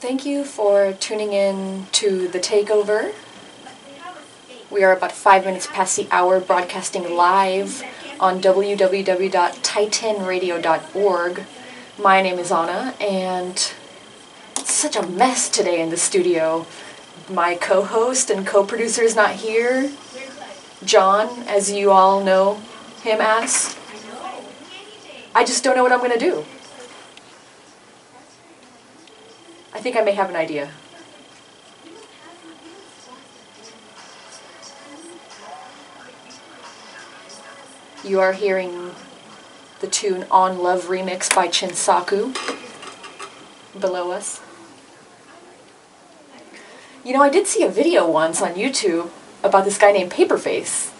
Thank you for tuning in to the Takeover. We are about 5 minutes past the hour, broadcasting live on www.titanradio.org. My name is Anna, and it's such a mess today in the studio. My co-host and co-producer is not here. John, as you all know him as. I just don't know what I'm going to do. I think I may have an idea. You are hearing the tune On Love remix by Chinsaku below us. You know, I did see a video once on YouTube about this guy named Paperface.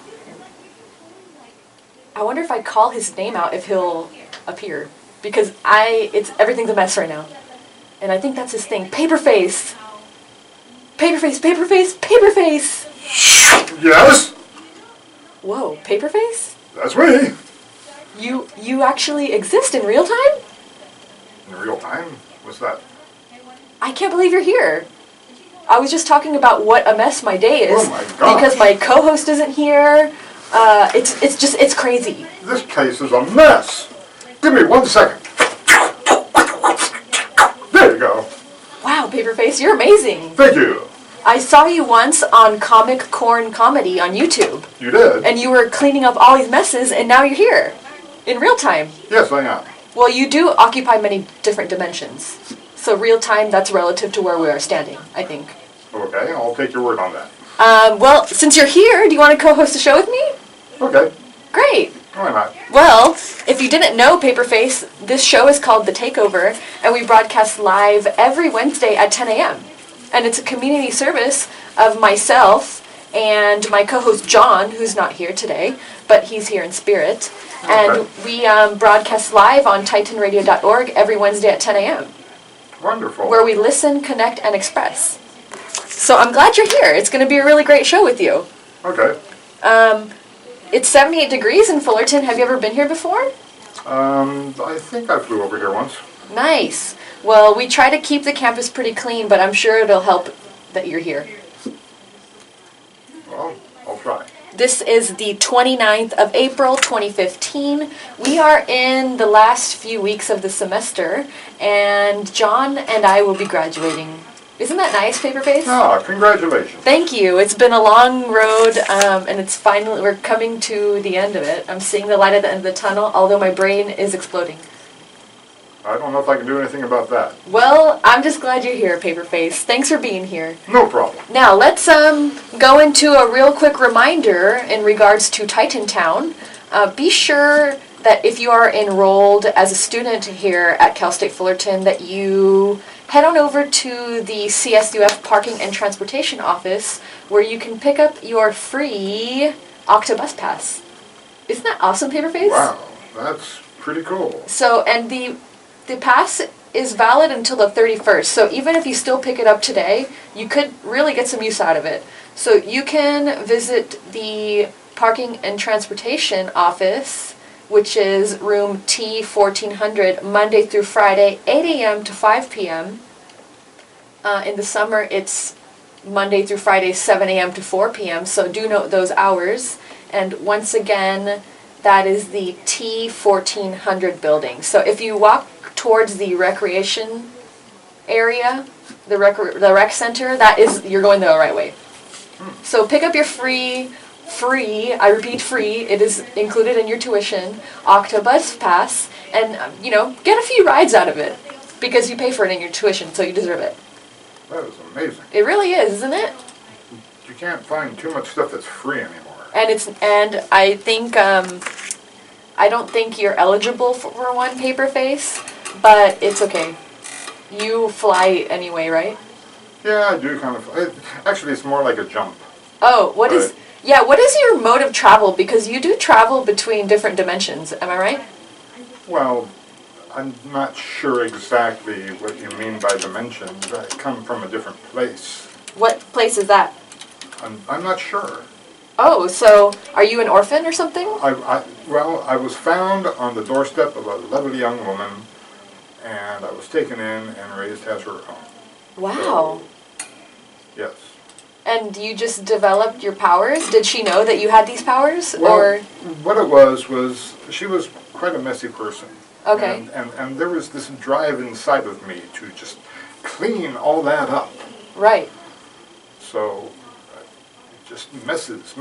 I wonder if I call his name out if he'll appear, because everything's a mess right now. And I think that's his thing. Paperface! Paperface, Paperface, Paperface! Yes? Whoa, Paperface? That's me. You actually exist in real time? In real time? What's that? I can't believe you're here. I was just talking about what a mess my day is. Oh my gosh. Because my co-host isn't here. It's crazy. This case is a mess. Give me 1 second. There you go. Wow, Paperface, you're amazing. Thank you. I saw you once on Comic Corn Comedy on YouTube. You did? And you were cleaning up all these messes, and now you're here. In real time. Yes, I am. Well, you do occupy many different dimensions. So real time, that's relative to where we are standing, I think. Okay, I'll take your word on that. Well, since you're here, do you want to co-host a show with me? Okay. Great. Why not? Well, if you didn't know, Paperface, this show is called The Takeover, and we broadcast live every Wednesday at 10 a.m. And it's a community service of myself and my co-host John, who's not here today, but he's here in spirit. Okay. And we broadcast live on titanradio.org every Wednesday at 10 a.m. Wonderful. Where we listen, connect, and express. So I'm glad you're here. It's going to be a really great show with you. Okay. It's 78 degrees in Fullerton. Have you ever been here before? I think I flew over here once. Nice. Well, we try to keep the campus pretty clean, but I'm sure it'll help that you're here. Well, I'll try. This is the 29th of April, 2015. We are in the last few weeks of the semester, and John and I will be graduating. Isn't that nice, Paperface? Ah, congratulations. Thank you. It's been a long road, and we're coming to the end of it. I'm seeing the light at the end of the tunnel, although my brain is exploding. I don't know if I can do anything about that. Well, I'm just glad you're here, Paperface. Thanks for being here. No problem. Now, let's go into a real quick reminder in regards to Titantown. Be sure that if you are enrolled as a student here at Cal State Fullerton, that you head on over to the CSUF Parking and Transportation Office, where you can pick up your free Octobus Pass. Isn't that awesome, Paperface? Wow, that's pretty cool. So, and the pass is valid until the 31st, so even if you still pick it up today, you could really get some use out of it. So you can visit the Parking and Transportation Office, which is room T1400, Monday through Friday, 8 a.m. to 5 p.m. In the summer, it's Monday through Friday, 7 a.m. to 4 p.m., so do note those hours. And once again, that is the T1400 building. So if you walk towards the recreation area, the rec center, you're going the right way. So pick up your free, I repeat free, it is included in your tuition, Octobus Pass, and, get a few rides out of it, because you pay for it in your tuition, so you deserve it. That is amazing. It really is, isn't it? You can't find too much stuff that's free anymore. And I think, I don't think you're eligible for one, Paperface, but it's okay. You fly anyway, right? Yeah, I do kind of. Actually, it's more like a jump. Oh, what is your mode of travel? Because you do travel between different dimensions, am I right? Well, I'm not sure exactly what you mean by dimensions. I come from a different place. What place is that? I'm not sure. Oh, so are you an orphan or something? Well, I was found on the doorstep of a lovely young woman, and I was taken in and raised as her own. Wow. So, yes. And you just developed your powers? Did she know that you had these powers? Well, Or what it was she was quite a messy person. okay. And there was this drive inside of me to just clean all that up. Right. So, just messes.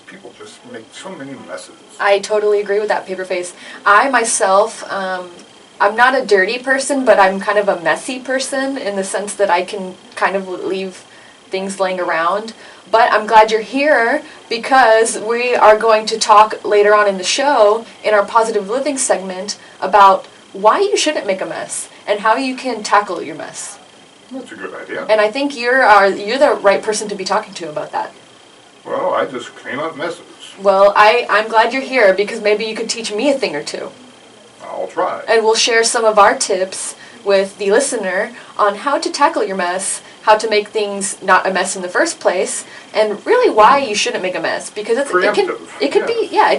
People just make so many messes. I totally agree with that, Paperface. I myself, I'm not a dirty person, but I'm kind of a messy person in the sense that I can kind of leave things laying around. But I'm glad you're here because we are going to talk later on in the show in our positive living segment about why you shouldn't make a mess and how you can tackle your mess. That's a good idea. And I think you're the right person to be talking to about that. Well, I just clean up messes. Well, I'm glad you're here because maybe you could teach me a thing or two. I'll try. And we'll share some of our tips with the listener on how to tackle your mess, how to make things not a mess in the first place, and really why you shouldn't make a mess because it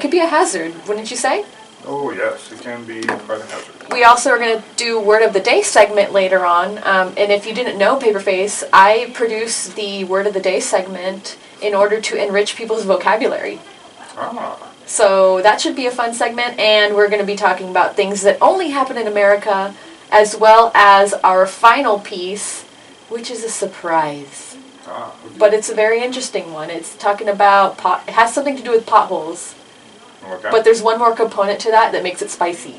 could be a hazard, wouldn't you say? Oh yes, it can be quite a hazard. We also are going to do Word of the Day segment later on, and if you didn't know, Paperface, I produce the Word of the Day segment in order to enrich people's vocabulary. Ah. So that should be a fun segment, and we're going to be talking about things that only happen in America, as well as our final piece, which is a surprise. Ah. Okay. But it's a very interesting one. It's talking about it has something to do with potholes. Okay. But there's one more component to that makes it spicy.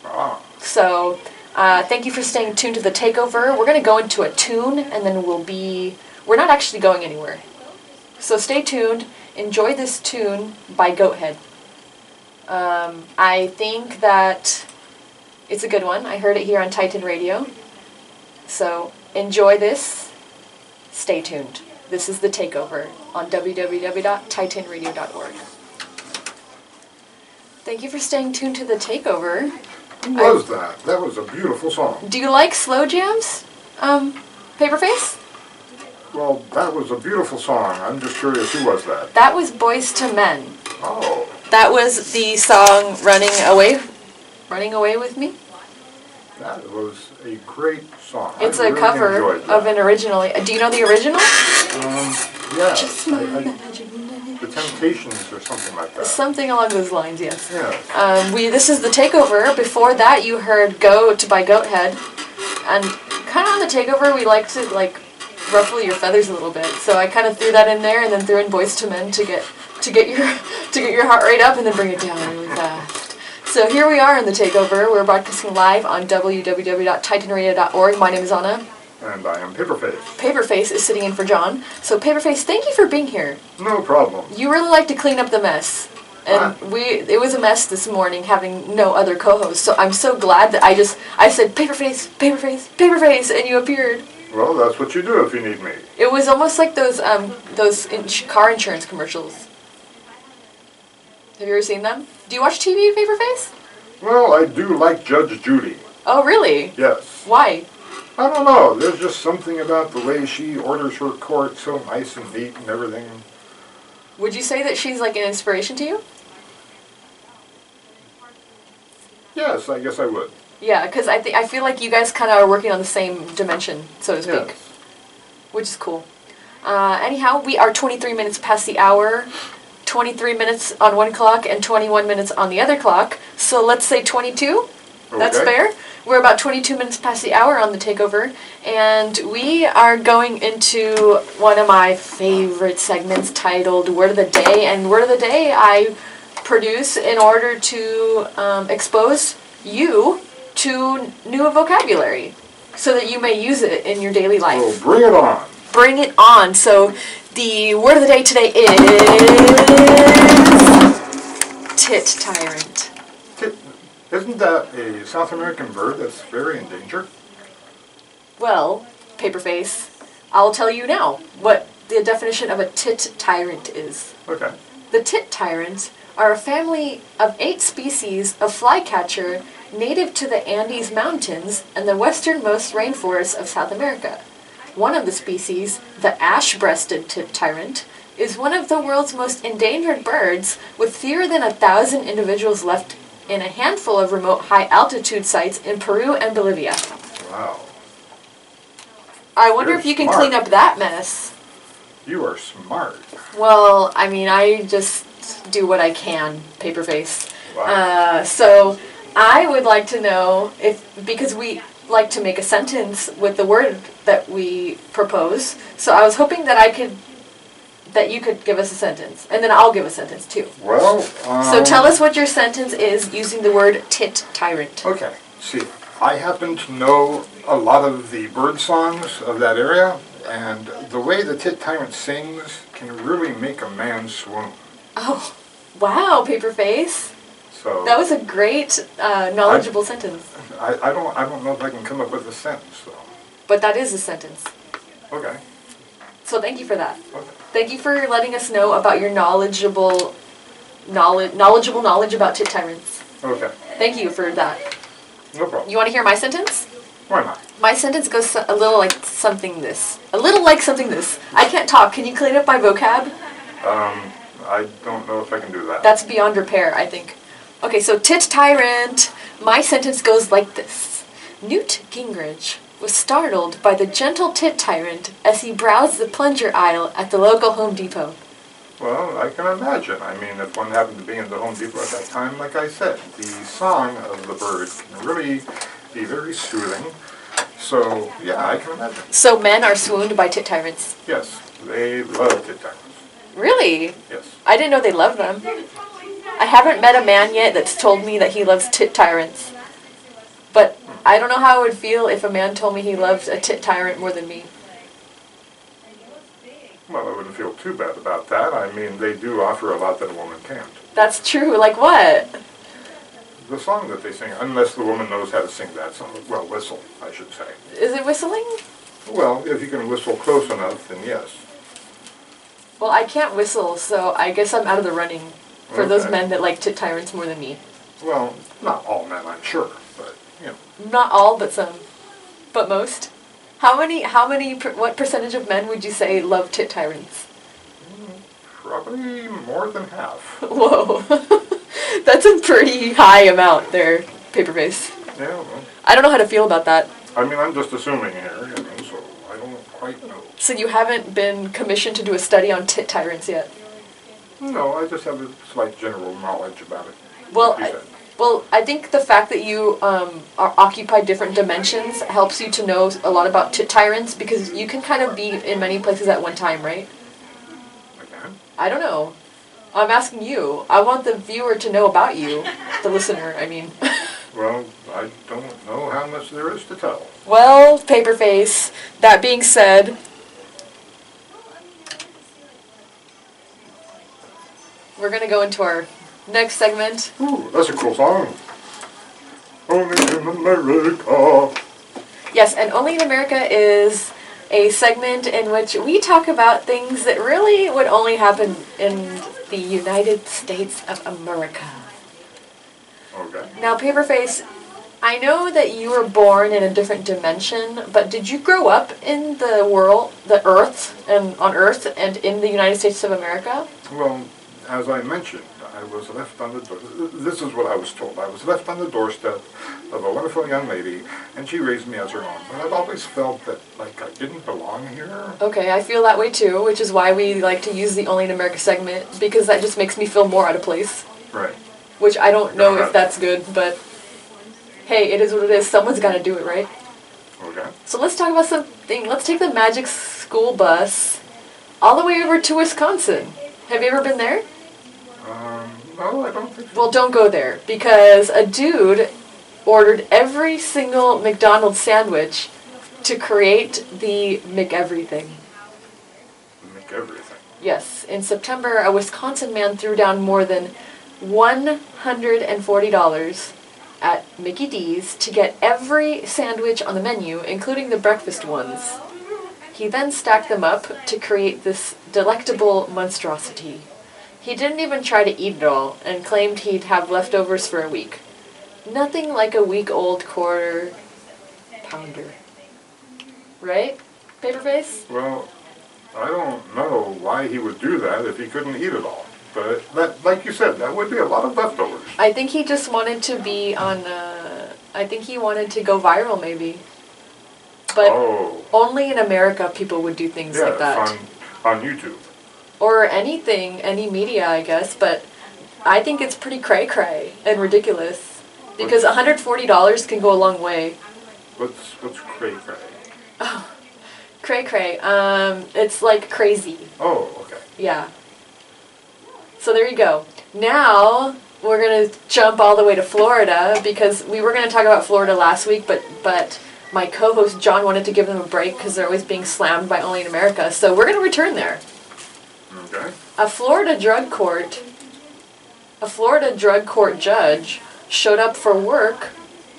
Ah. So thank you for staying tuned to the Takeover. We're going to go into a tune, and then we're not actually going anywhere. So stay tuned. Enjoy this tune by Goathead. I think that it's a good one. I heard it here on Titan Radio. So enjoy this. Stay tuned. This is the Takeover on www.titanradio.org. Thank you for staying tuned to the Takeover. Who was that? That was a beautiful song. Do you like slow jams, Paperface? Well, that was a beautiful song. I'm just curious, who was that? That was Boys to Men. Oh. That was the song Running Away with Me. That was a great song. It's I a really cover enjoyed that. of an original. Do you know the original? Yeah. The Temptations or something like that. Something along those lines, yes. Yeah. This is the Takeover. Before that, you heard "Goat" by Goathead, and kind of on the Takeover, we like to ruffle your feathers a little bit. So I kind of threw that in there, and then threw in "Boys to Men" to get your heart rate up, and then bring it down really fast. So here we are in the Takeover. We're broadcasting live on www.titanradio.org. My name is Anna. And I am Paperface. Paperface is sitting in for John. So Paperface, thank you for being here. No problem. You really like to clean up the mess. And it was a mess this morning having no other co-host. So I'm so glad that I said Paperface, Paperface, Paperface, and you appeared. Well, that's what you do if you need me. It was almost like those car insurance commercials. Have you ever seen them? Do you watch TV, Paperface? Well, I do like Judge Judy. Oh, really? Yes. Why? I don't know. There's just something about the way she orders her court so nice and neat and everything. Would you say that she's like an inspiration to you? Yes, I guess I would. Yeah, because I feel like you guys kind of are working on the same dimension, so to speak. Yes. Which is cool. Anyhow, we are 23 minutes past the hour. 23 minutes on one clock and 21 minutes on the other clock. So let's say 22. Okay. That's fair. We're about 22 minutes past the hour on the Takeover, and we are going into one of my favorite segments titled Word of the Day. And Word of the Day I produce in order to expose you to new vocabulary so that you may use it in your daily life. Well, bring it on. Bring it on. So the word of the day today is tit tyrant. Isn't that a South American bird that's very endangered? Well, Paperface, I'll tell you now what the definition of a tit tyrant is. Okay. The tit tyrants are a family of 8 species of flycatcher native to the Andes Mountains and the westernmost rainforests of South America. One of the species, the ash-breasted tit tyrant, is one of the world's most endangered birds, with fewer than 1,000 individuals left in a handful of remote high-altitude sites in Peru and Bolivia. Wow. I wonder You're if you can smart. clean up that mess. You are smart. Well, I mean, I just do what I can, Paperface. Wow. So I would like to know if, because we like to make a sentence with the word that we propose, so I was hoping that you could give us a sentence, and then I'll give a sentence too. Well, So tell us what your sentence is using the word tit tyrant. Okay, see, I happen to know a lot of the bird songs of that area, and the way the tit tyrant sings can really make a man swoon. Oh, wow, Paperface. So That was a great, knowledgeable sentence. I don't know if I can come up with a sentence though. But that is a sentence. Okay. So thank you for that. Okay. Thank you for letting us know about your knowledgeable knowledge about tit tyrants. Okay. Thank you for that. No problem. You want to hear my sentence? Why not? My sentence goes a little like something this. A little like something this. I can't talk. Can you clean up my vocab? I don't know if I can do that. That's beyond repair, I think. Okay, so tit tyrant. My sentence goes like this. Newt Gingrich was startled by the gentle tit tyrant as he browsed the plunger aisle at the local Home Depot. Well, I can imagine. I mean, if one happened to be in the Home Depot at that time, like I said, the song of the bird can really be very soothing. So, yeah, I can imagine. So men are swooned by tit tyrants. Yes, they love tit tyrants. Really? Yes. I didn't know they loved them. I haven't met a man yet that's told me that he loves tit tyrants. But I don't know how I would feel if a man told me he loved a tit tyrant more than me. Well, I wouldn't feel too bad about that. I mean, they do offer a lot that a woman can't. That's true. Like what? The song that they sing, unless the woman knows how to sing that song. Well, whistle, I should say. Is it whistling? Well, if you can whistle close enough, then yes. Well, I can't whistle, so I guess I'm out of the running for those Okay. men that like tit tyrants more than me. Well, not all men, I'm sure, but, you know. Not all, but some. But most. What percentage of men would you say love tit tyrants? Probably more than half. Whoa. That's a pretty high amount there, Paperface. Yeah, well, I don't know how to feel about that. I mean, I'm just assuming here, so I don't quite know. So you haven't been commissioned to do a study on tit tyrants yet? No, I just have a slight general knowledge about it. Well, like you said. I think the fact that you occupy different dimensions helps you to know a lot about tit tyrants, because you can kind of be in many places at one time, right? Again? I don't know. I'm asking you. I want the viewer to know about you. The listener, I mean. Well, I don't know how much there is to tell. Well, Paperface, that being said, we're going to go into our next segment. Ooh, that's a cool song. Only in America. Yes, and Only in America is a segment in which we talk about things that really would only happen in the United States of America. Okay. Now, Paperface, I know that you were born in a different dimension, but did you grow up in the world, on Earth, and in the United States of America? Well, as I mentioned, I was left on the door. This is what I was told. I was left on the doorstep of a wonderful young lady, and she raised me as her own. But I've always felt that, like, I didn't belong here. Okay, I feel that way too, which is why we like to use the Only in America segment, because that just makes me feel more out of place. Right. Which I don't know if that's good, but hey, it is what it is. Someone's got to do it, right? Okay. So let's talk about something. Let's take the Magic School Bus all the way over to Wisconsin. Have you ever been there? No, I don't think so. Well, don't go there, because a dude ordered every single McDonald's sandwich to create the McEverything. Make everything. Yes, in September, a Wisconsin man threw down more than $140 at Mickey D's to get every sandwich on the menu, including the breakfast ones. He then stacked them up to create this delectable monstrosity. He didn't even try to eat it all, and claimed he'd have leftovers for a week. Nothing like a week-old quarter pounder. Right, Paperface? Well, I don't know why he would do that if he couldn't eat it all. But that, like you said, that would be a lot of leftovers. I think he just wanted to be on, I think he wanted to go viral maybe. But Oh, only in America people would do things like yes, that. on YouTube. Or anything, any media, I guess, but I think it's pretty cray-cray and ridiculous. Because $140 can go a long way. What's cray cray? Oh, cray-cray. It's like crazy. Oh, okay. Yeah. So there you go. Now we're gonna jump all the way to Florida because we were gonna talk about Florida last week, but my co-host John wanted to give them a break because they're always being slammed by Only in America. So we're gonna return there. Okay. A Florida drug court judge showed up for work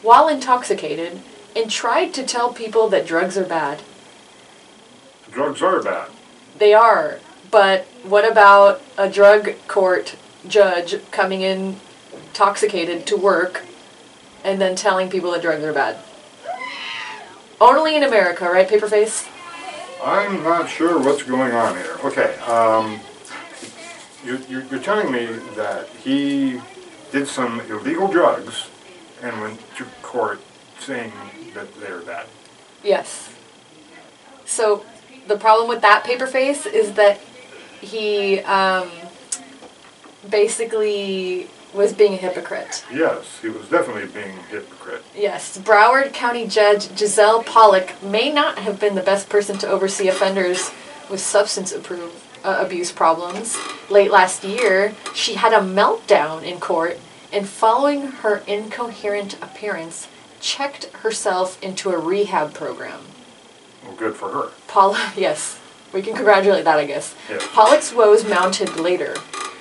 while intoxicated and tried to tell people that drugs are bad. Drugs are bad. They are. But what about a drug court judge coming in intoxicated to work and then telling people that drugs are bad? Only in America, right, Paperface? I'm not sure what's going on here. Okay, you're telling me that he did some illegal drugs and went to court saying that they're bad. Yes. So the problem with that Paperface is that he basically was being a hypocrite. Yes, he was definitely being a hypocrite. Yes, Broward County Judge Giselle Pollock may not have been the best person to oversee offenders with substance abuse problems. Late last year, she had a meltdown in court and following her incoherent appearance, checked herself into a rehab program. Well, good for her. Yes, we can congratulate that, I guess. Yes. Pollock's woes mounted later.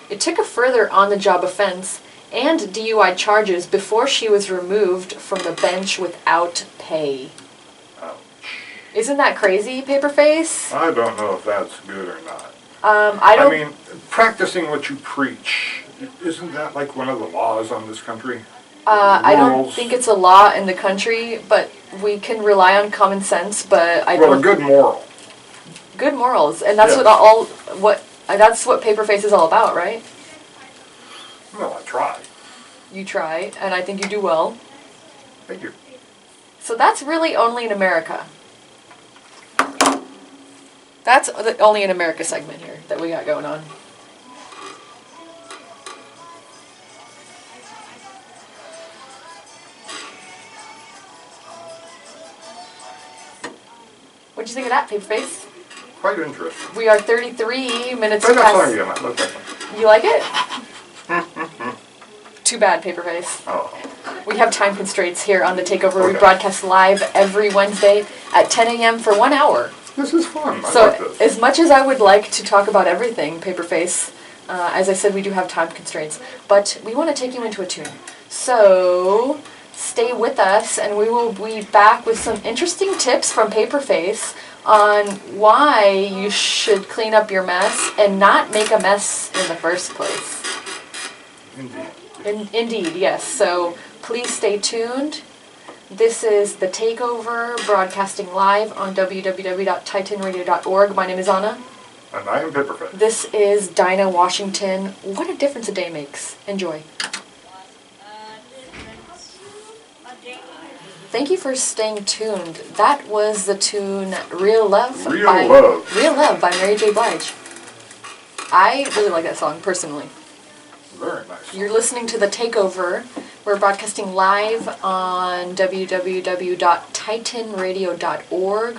It took a further on-the-job offense and DUI charges before she was removed from the bench without pay. Ouch. Isn't that crazy, Paperface? I don't know if that's good or not. I mean, practicing what you preach, isn't that like one of the laws on this country? I don't Rules. think it's a law in the country, but we can rely on common sense. But I Well, don't. a good moral. Good morals, and that's Yes. that's what Paperface is all about, right? Well, I try. You try, and I think you do well. Thank you. So that's really Only in America. That's the Only in America segment here that we got going on. What'd you think of that, Paperface? Quite interesting. We are 33 minutes Play that past. song again. I love that song. You like it? Too bad, Paperface. Oh. We have time constraints here on the Takeover. We Okay. broadcast live every Wednesday at 10 a.m. for 1 hour. This is fun. I So, like this. as much as I would like to talk about everything, Paperface, as I said, we do have time constraints. But we want to take you into a tune. So, stay with us, and we will be back with some interesting tips from Paperface on why you should clean up your mess and not make a mess in the first place. Indeed. Indeed, yes. So please stay tuned. This is The Takeover, broadcasting live on www.titanradio.org. My name is Anna. And I am Pepperface. This is Dinah Washington. What a difference a day makes. Enjoy. Thank you for staying tuned. That was the tune Real Love Real Love by Mary J. Blige. I really like that song, personally. Very nice. You're listening to The Takeover. We're broadcasting live on www.titanradio.org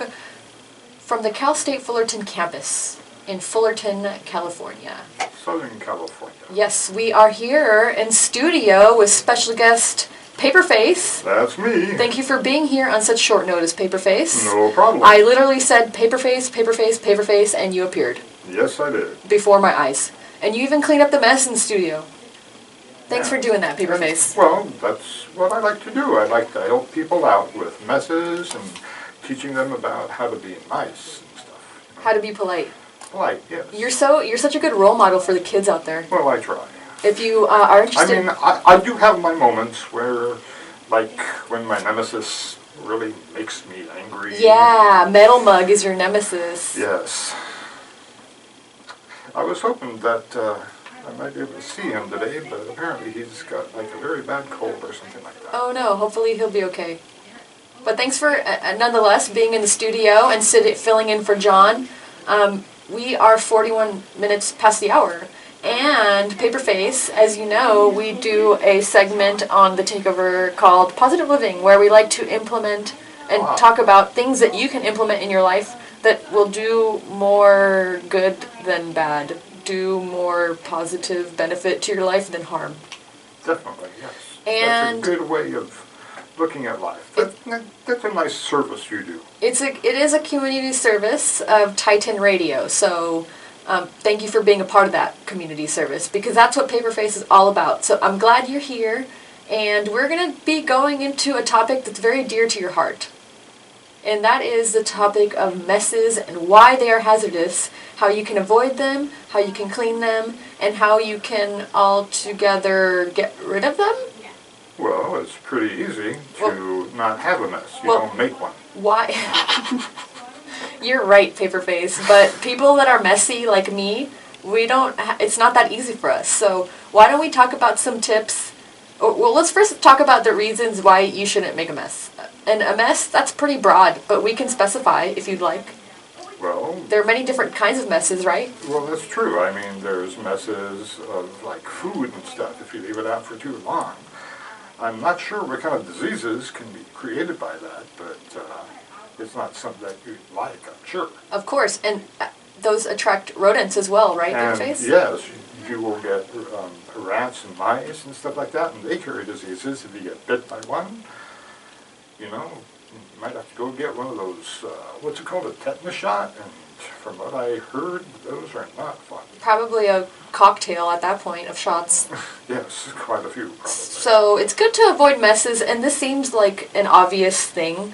from the Cal State Fullerton campus in Fullerton, California. Southern California. Yes, we are here in studio with special guest Paperface. That's me. Thank you for being here on such short notice, Paperface. No problem. I literally said Paperface, Paperface, Paperface, and you appeared Yes, I did. before my eyes. And you even cleaned up the mess in the studio. Thanks Yeah. for doing that, Paperface. Well, that's what I like to do. I like to help people out with messes and teaching them about how to be nice and stuff. How to be polite. Polite, yes. You're such a good role model for the kids out there. Well, I try. If you are I interested, mean, I do have my moments where, like, when my nemesis really makes me angry. yeah, Metal Mug is your nemesis. Yes. I was hoping that I might be able to see him today, but apparently he's got like a very bad cold or something like that. Oh no, hopefully he'll be okay. But thanks for, nonetheless, being in the studio and filling in for John. We are 41 minutes past the hour. And Paperface, as you know, we do a segment on the Takeover called Positive Living, where we like to implement and talk about things that you can implement in your life that will do more good than bad, do more positive benefit to your life than harm. Definitely, yes. And that's a good way of looking at life. That's a nice service you do. It is a community service of Titan Radio, so thank you for being a part of that community service, because that's what Paperface is all about. So I'm glad you're here, and we're going to be going into a topic that's very dear to your heart. And that is the topic of messes and why they are hazardous, how you can avoid them, how you can clean them, and how you can altogether get rid of them. Well, it's pretty easy to not have a mess. You don't make one. Why? You're right, Paperface, but people that are messy like me, it's not that easy for us. So why don't we talk about some tips? Well, let's first talk about the reasons why you shouldn't make a mess. And a mess, that's pretty broad, but we can specify if you'd like. Well, there are many different kinds of messes, right? Well, that's true. I mean, there's messes of like food and stuff if you leave it out for too long. I'm not sure what kind of diseases can be created by that, but it's not something that you'd like, I'm sure. Of course, and those attract rodents as well, right, Paperface? Yes, you will get rats and mice and stuff like that, and they carry diseases. If you get bit by one, you might have to go get one of those, what's it called, a tetanus shot? And from what I heard, those are not fun. Probably a cocktail at that point of shots. Yes, quite a few, probably. So it's good to avoid messes, and this seems like an obvious thing.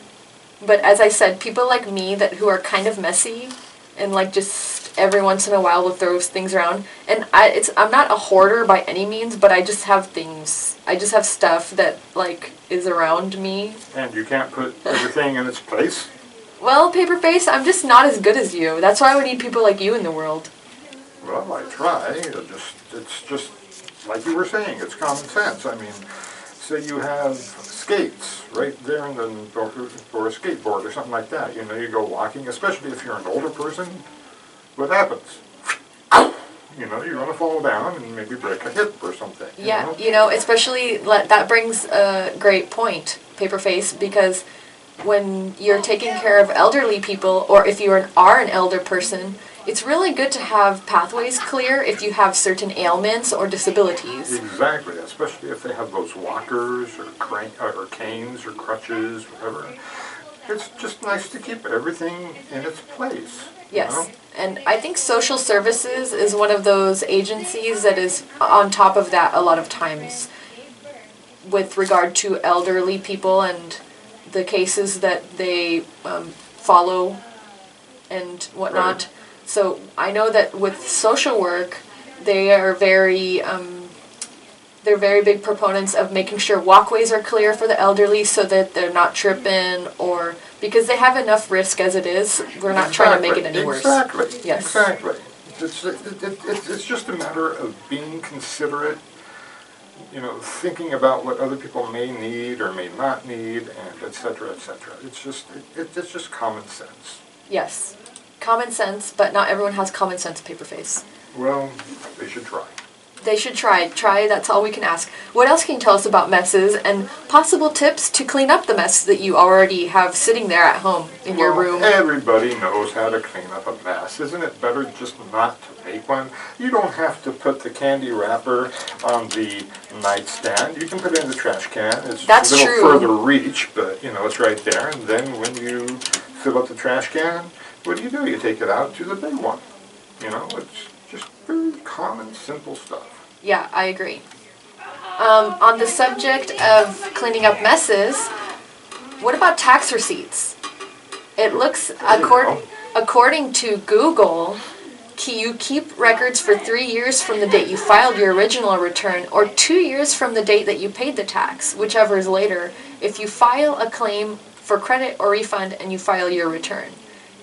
But as I said, people like me who are kind of messy, and like just every once in a while will throw things around. And I'm not a hoarder by any means, but I just have things. I just have stuff that like is around me. And you can't put everything in its place? Well, Paperface, I'm just not as good as you. That's why we need people like you in the world. Well, I try. It's just like you were saying, it's common sense. I mean, say you have skates right there or a skateboard or something like that. You go walking, especially if you're an older person, what happens? You're going to fall down and maybe break a hip or something. Yeah, especially that brings a great point, Paperface, because when you're taking care of elderly people, or if you are an elder person, it's really good to have pathways clear if you have certain ailments or disabilities. Exactly, especially if they have those walkers or canes or crutches, whatever. It's just nice to keep everything in its place. Yes, and I think social services is one of those agencies that is on top of that a lot of times with regard to elderly people and the cases that they follow and whatnot. Right. So I know that with social work, they are they're very big proponents of making sure walkways are clear for the elderly so that they're not tripping, or because they have enough risk as it is. We're not trying to make it any worse. Exactly. Yes. Exactly. It's just a matter of being considerate, thinking about what other people may need or may not need, and et cetera, et cetera. It's just common sense. Yes. Common sense, but not everyone has common sense, Paperface. Well, they should try. They should try. Try, that's all we can ask. What else can you tell us about messes and possible tips to clean up the mess that you already have sitting there at home in your room? Everybody knows how to clean up a mess. Isn't it better just not to make one? You don't have to put the candy wrapper on the nightstand. You can put it in the trash can. It's That's a little true. further reach, but it's right there. And then when you fill up the trash can, what do? You take it out to the big one. It's just very common, simple stuff. Yeah, I agree. On the subject of cleaning up messes, what about tax receipts? It looks, according to Google, you keep records for 3 years from the date you filed your original return, or 2 years from the date that you paid the tax, whichever is later, if you file a claim for credit or refund and you file your return.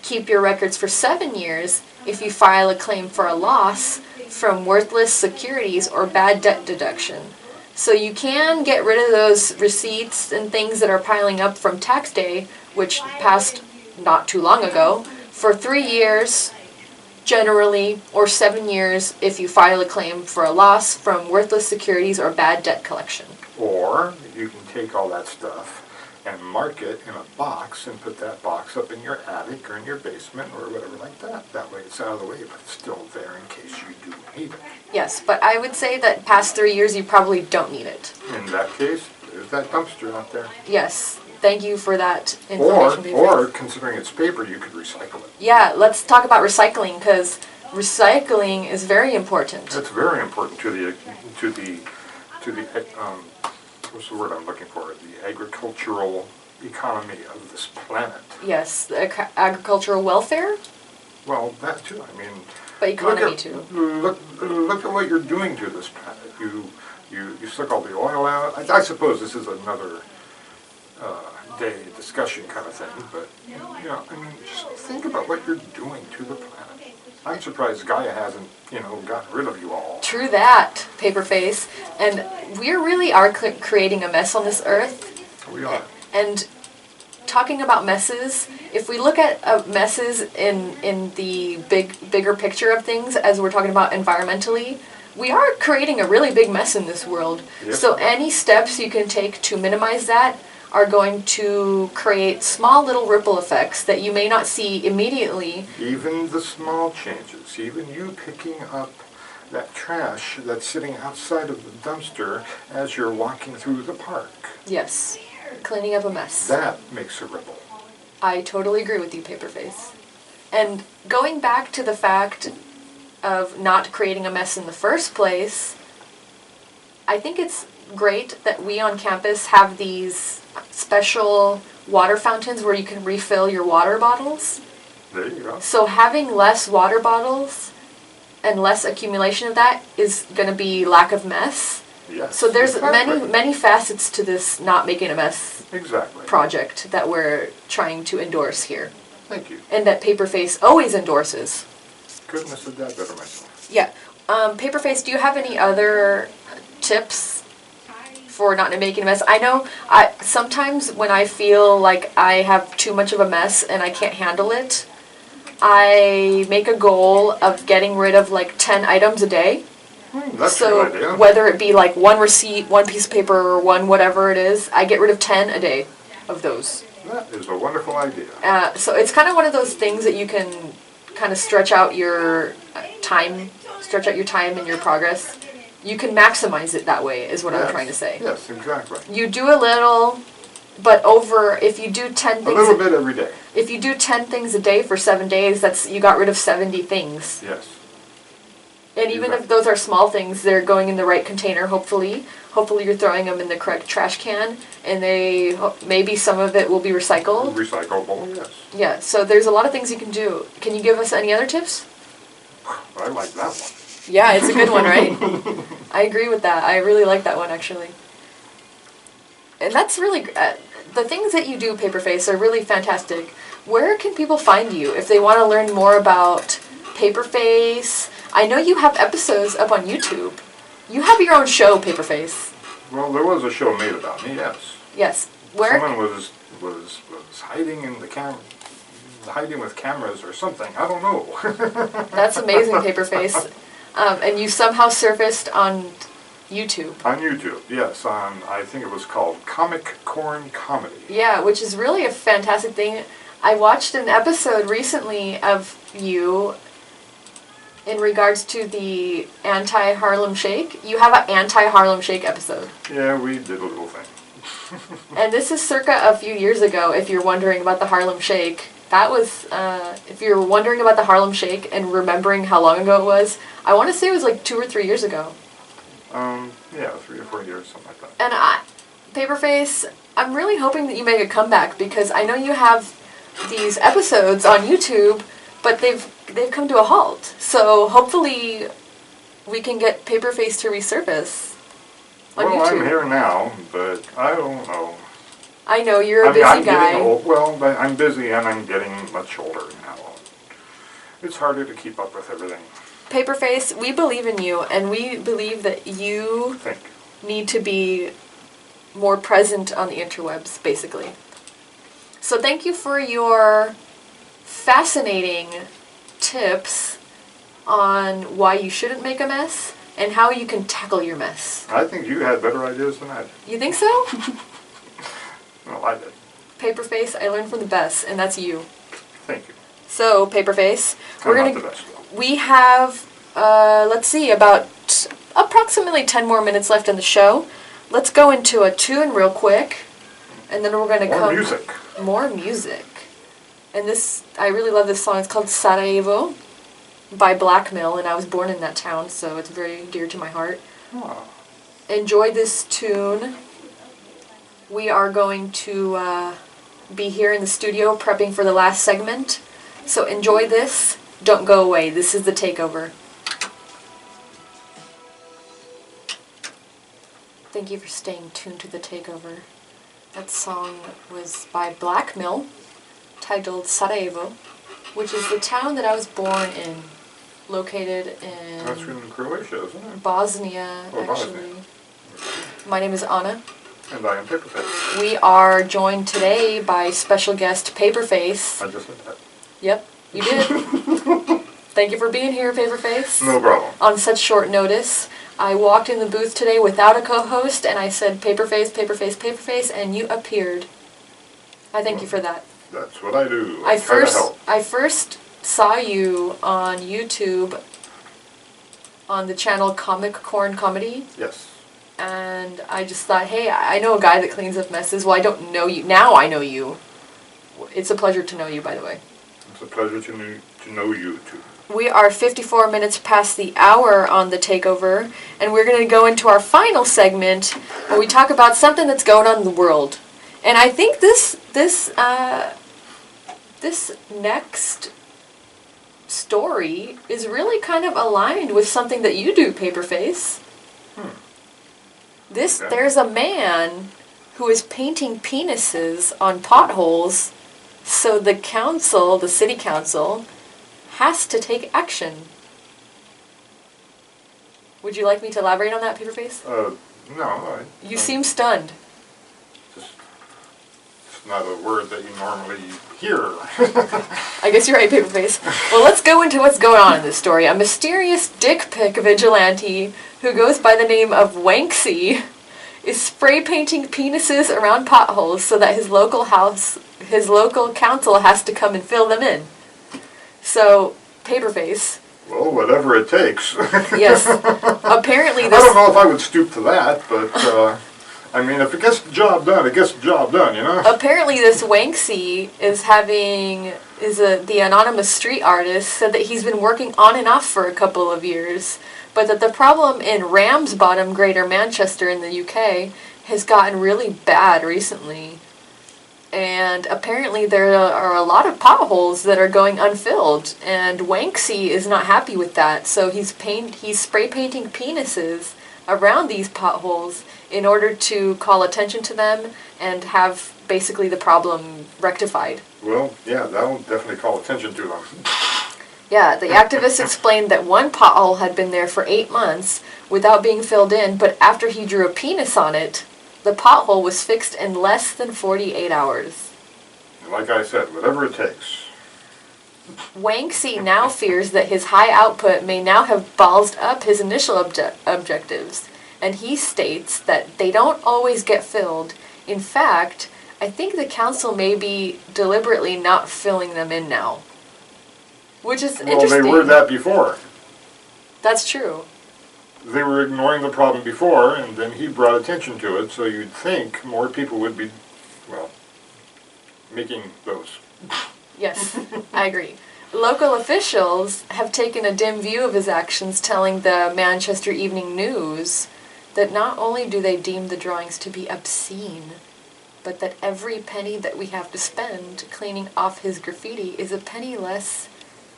keep your records for 7 years if you file a claim for a loss from worthless securities or bad debt deduction. So you can get rid of those receipts and things that are piling up from tax day, which passed not too long ago, for 3 years generally, or 7 years if you file a claim for a loss from worthless securities or bad debt collection. Or you can take all that stuff and mark it in a box and put that box up in your attic or in your basement or whatever like that. That way it's out of the way, but it's still there in case you do need it. Yes, but I would say that past 3 years you probably don't need it. In that case, there's that dumpster out there. Yes, thank you for that information. Or considering it's paper, you could recycle it. Yeah, let's talk about recycling, because recycling is very important. That's very important to the what's the word I'm looking for? The agricultural economy of this planet. Yes, agricultural welfare, Well, that too. I mean, but economy too. Look at what you're doing to this planet. You suck all the oil out. I suppose this is another day discussion kind of thing, but I mean, just think about what you're doing to the planet. I'm surprised Gaia hasn't, gotten rid of you all. True that, Paperface. And we really are creating a mess on this earth. We are. And talking about messes, if we look at messes in the bigger picture of things, as we're talking about environmentally, we are creating a really big mess in this world. Yes. So any steps you can take to minimize that are going to create small little ripple effects that you may not see immediately. Even the small changes, even you picking up that trash that's sitting outside of the dumpster as you're walking through the park. Yes, cleaning up a mess. That makes a ripple. I totally agree with you, Paperface. And going back to the fact of not creating a mess in the first place, I think it's great that we on campus have these special water fountains where you can refill your water bottles. There you go. So having less water bottles and less accumulation of that is going to be lack of mess. Yes. So there's exactly. many facets to this not making a mess Exactly. project that we're trying to endorse here. Thank you. And that Paperface always endorses. Couldn't have said that better myself. Yeah. Paperface, do you have any other tips for not making a mess? I know sometimes when I feel like I have too much of a mess and I can't handle it, I make a goal of getting rid of like 10 items a day. That's So a good idea. whether it be like one receipt, one piece of paper, or one whatever it is, I get rid of 10 a day of those. That is a wonderful idea. So it's kind of one of those things that you can kind of stretch out your time and your progress. You can maximize it that way, is what I'm trying to say. Yes, exactly. You do a little, but if you do 10 things... A little bit every day. If you do 10 things a day for 7 days, you got rid of 70 things. Yes. And even if those are small things, they're going in the right container, hopefully. Hopefully you're throwing them in the correct trash can, and maybe some of it will be recycled. Recyclable, yes. Yeah, so there's a lot of things you can do. Can you give us any other tips? I like that one. Yeah, it's a good one, right? I agree with that. I really like that one, actually. And that's really... the things that you do, Paperface, are really fantastic. Where can people find you if they want to learn more about Paperface? I know you have episodes up on YouTube. You have your own show, Paperface. Well, there was a show made about me, yes. Yes. Where? Someone was hiding in the hiding with cameras or something. I don't know. That's amazing, Paperface. And you somehow surfaced on YouTube. On YouTube, yes. I think it was called Comic Corn Comedy. Yeah, which is really a fantastic thing. I watched an episode recently of you in regards to the anti-Harlem Shake. You have an anti-Harlem Shake episode. Yeah, we did a little thing. And this is circa a few years ago, if you're wondering about the Harlem Shake. That was, if you're wondering about the Harlem Shake and remembering how long ago it was, I want to say it was like 2 or 3 years ago. Yeah, 3 or 4 years, something like that. And Paperface, I'm really hoping that you make a comeback, because I know you have these episodes on YouTube, but they've come to a halt. So hopefully we can get Paperface to resurface on YouTube. Well, I'm here now, but I don't know. I know, you're a busy I'm guy. getting old. Well, but I'm busy and I'm getting much older now. It's harder to keep up with everything. Paperface, we believe in you, and we believe that you Thank you. need to be more present on the interwebs, basically. So thank you for your fascinating tips on why you shouldn't make a mess and how you can tackle your mess. I think you had better ideas than I did. You think so? Well, I did. Paperface, I learned from the best, and that's you. Thank you. So, Paperface, I'm not the best, though. we have, let's see, about approximately 10 more minutes left in the show. Let's go into a tune real quick, and then we're going to come... More music. More music. And this, I really love this song. It's called Sarajevo by Blackmill, and I was born in that town, so it's very dear to my heart. Oh. Enjoy this tune. We are going to be here in the studio prepping for the last segment. So enjoy this. Don't go away. This is the Takeover. Thank you for staying tuned to the Takeover. That song was by Blackmill, titled Sarajevo, which is the town that I was born in, located in... That's in Croatia, isn't it? Bosnia, Oh, actually. Bosnia. My name is Anna. And I am Paperface. We are joined today by special guest Paperface. I just said that. Yep, you did. Thank you for being here, Paperface. No problem. On such short notice. I walked in the booth today without a co-host, and I said, Paperface, Paperface, Paperface, and you appeared. I thank you for that. That's what I do. I try to help. first saw you on YouTube on the channel Comic Corn Comedy. Yes. And I just thought, hey, I know a guy that cleans up messes. Well, I don't know you. Now I know you. It's a pleasure to know you, by the way. It's a pleasure to know you, too. We are 54 minutes past the hour on the Takeover, and we're going to go into our final segment where we talk about something that's going on in the world. And I think this next story is really kind of aligned with something that you do, Paperface. Okay. There's a man who is painting penises on potholes, so the city council, has to take action. Would you like me to elaborate on that, Paperface? No. You seem stunned. It's not a word that you normally hear. I guess you're right, Paperface. Well, let's go into what's going on in this story. A mysterious dick pic vigilante who goes by the name of Wanksy is spray painting penises around potholes so that his local council has to come and fill them in. So, Paperface. Well, whatever it takes. Yes. Apparently I don't know if I would stoop to that, but, I mean, if it gets the job done, it gets the job done, you know? Apparently this Wanksy the anonymous street artist said that he's been working on and off for a couple of years, but that the problem in Ramsbottom, Greater Manchester in the UK, has gotten really bad recently. And apparently there are a lot of potholes that are going unfilled, and Wanksy is not happy with that, so he's spray painting penises around these potholes in order to call attention to them and have basically the problem rectified. Well, yeah, that'll definitely call attention to them. Yeah, the activist explained that one pothole had been there for 8 months without being filled in, but after he drew a penis on it, the pothole was fixed in less than 48 hours. Like I said, whatever it takes. Wanksy now fears that his high output may now have ballsed up his initial objectives, and he states that they don't always get filled. In fact, I think the council may be deliberately not filling them in now. Which is interesting. Well, they were that before. That's true. They were ignoring the problem before, and then he brought attention to it, so you'd think more people would be, well, making those. Yes, I agree. Local officials have taken a dim view of his actions, telling the Manchester Evening News that not only do they deem the drawings to be obscene, but that every penny that we have to spend cleaning off his graffiti is a penny less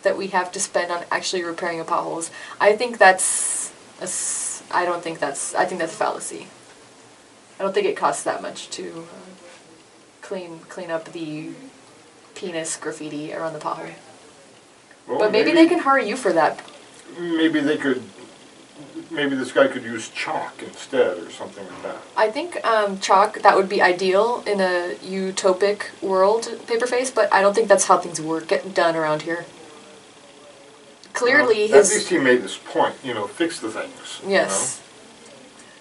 that we have to spend on actually repairing the potholes. I think that's I think that's a fallacy. I don't think it costs that much to clean up the penis graffiti around the pothole. Well, But maybe they can hire you for that. Maybe they could. Maybe this guy could use chalk instead, or something like that. I think chalk, that would be ideal in a utopic world, Paperface, but I don't think that's how things work, get done around here. Clearly Well, at least he made his point, fix the things. Yes.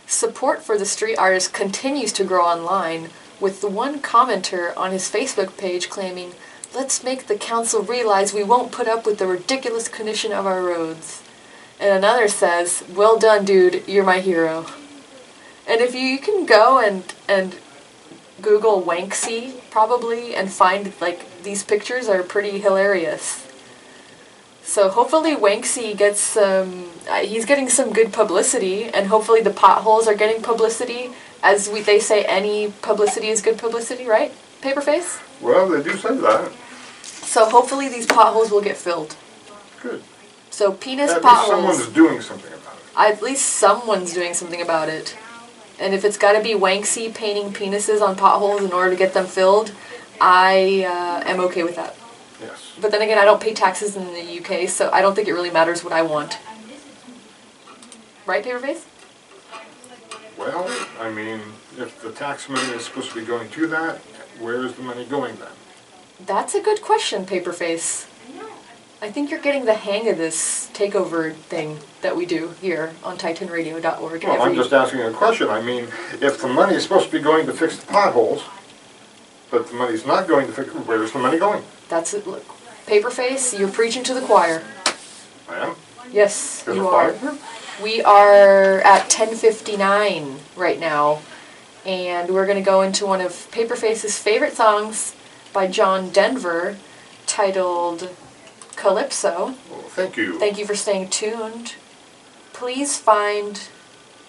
Support for the street artist continues to grow online, with the one commenter on his Facebook page claiming, "Let's make the council realize we won't put up with the ridiculous condition of our roads." And another says, "Well done, dude, you're my hero." And if you can go and Google Wanksy, probably, and find, these pictures are pretty hilarious. So hopefully Wanksy gets he's getting some good publicity, and hopefully the potholes are getting publicity. As they say, any publicity is good publicity, right, Paperface? Well, they do say that. So hopefully these potholes will get filled. Good. So penis At potholes. least someone's doing something about it. At least someone's doing something about it. And if it's got to be Wanksy painting penises on potholes in order to get them filled, I am okay with that. Yes. But then again, I don't pay taxes in the UK, so I don't think it really matters what I want. Right, Paperface? Well, I mean, if the tax money is supposed to be going to that, where is the money going then? That's a good question, Paperface. I think you're getting the hang of this takeover thing that we do here on TitanRadio.org. Well, I'm just asking a question. I mean, if the money is supposed to be going to fix the potholes, but the money's not going to fix, where's the money going? That's it. Look, Paperface, you're preaching to the choir. I am? Yes, There's you a are. fire? We are at 10:59 right now, and we're going to go into one of Paperface's favorite songs by John Denver, titled Calypso. Well, thank you. Thank you for staying tuned. Please find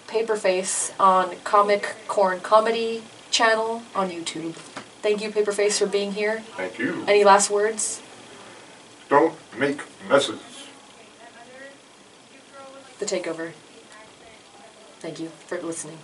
Paperface on Comic Corn Comedy channel on YouTube. Thank you, Paperface, for being here. Thank you. Any last words? Don't make messes. The Takeover. Thank you for listening.